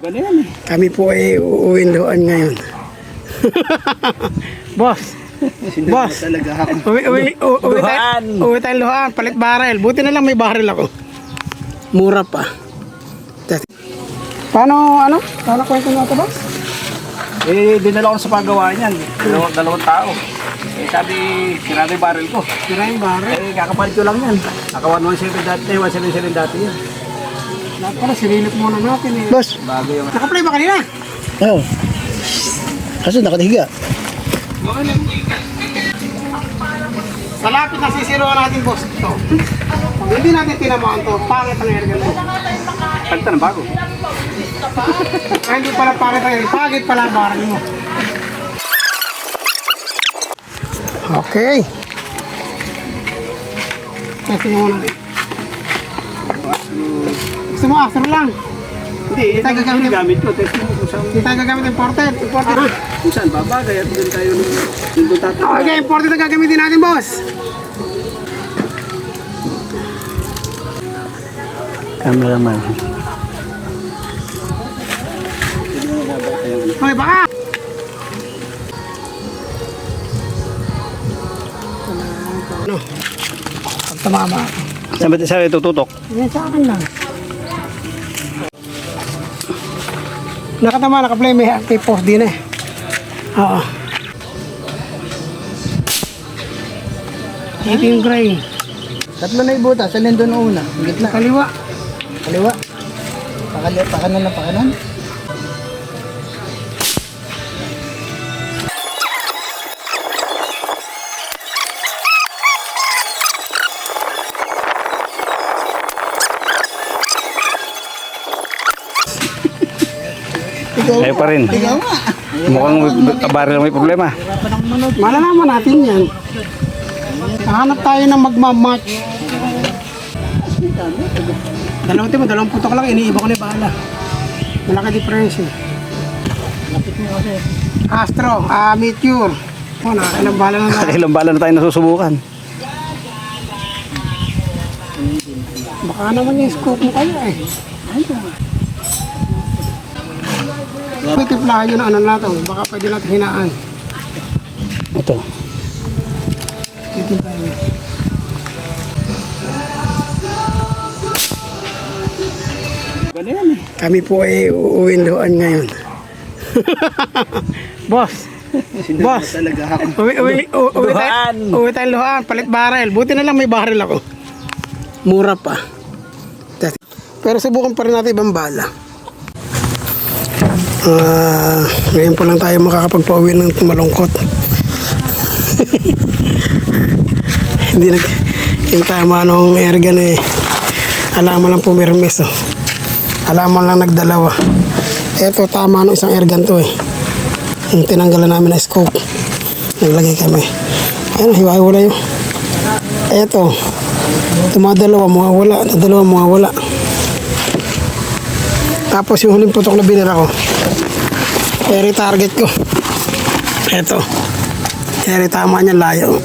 Ganyan eh. Kami po ay uuwiin doon ngayon. Boss. Boss. Talaga ako. Uwi tayong Luhaan. Palit barrel. Buti na lang may barrel ako. Mura pa. Paano kwento mo ito, boss? Eh, dinala ko sa paggawa niyan. Dalawang tao. Eh, sabi, sira na yung barrel ko. Sira yung barrel. Eh, kakapalit ko lang yan. Naka 117 dati, 177 dati yan. Lahat pala, sinilip muna natin eh. Boss. Bago yung... Nakaplay ba kanina? Oo. Kaso nakatihiga. Sa lapit na sisiruan natin, boss. Ito. Kung hindi natin tinamaan to, pangit ang airgun mo. Palitan ng bago. Ay, hindi pala pangit ang airgun. Pangit pala ang barrel mo. Okay. Testing mo natin. Gusto mo after lang? Hindi, ito tayo gagamit. gamit ko. Testing mo kung saan. Hindi tayo gagamit imported. Imported. Kung saan babagay at doon tayo nung tatawag. Okay, imported na gagamitin natin, boss. Cameraman. Okay, baka. Ano? Pag tumama ako. Saan ba saan tututok? Yan sa akin lang. Nakatama, nakaplay. May post din eh. Oo. 18 gray. Tatlo na ibuta. Salin doon una. Ang gitna. Kaliwa. Kaliwa. Pakanan na pakanan. Ayaw pa rin. Ikaw nga. Mukhang baril may problema. Malalaman natin yan. Hanap tayo ng magmamatch. Dalawang putok lang, iniiba ko na yung bala. Malaki difference eh. Astro, Meteor. Oh, nakakailang bala na na. Ilang bala na tayo nasusubukan. Baka naman yung scope mo kaya eh. May tiplahan yun ang ano natin. Baka pwede natin hinaan. Ito. Dito tayo. Ganyan eh. Kami po ay uuwiin doon ngayon. Boss. Boss. Talaga ako. Uwi tayong Luhaan. Palit barrel. Buti na lang may barrel ako. Mura pa. Pero subukan pa rin natin ibang bala. Ngayon po lang tayo makakapagpauwi ng malungkot. Hindi yung tama nung airgun eh. Alaman lang pumirmis oh. Alaman lang nagdalawa. Eto tama nung isang airgun to eh. Yung tinanggalan namin na scope. Naglagay kami. Ayun, hiwa-hiwala yun. Eto. Tumadalawa mawawala. Nadalawa mawawala. Tapos yung huling putok na binira ko. Eri target ko. Eto. Eri tama niya layo.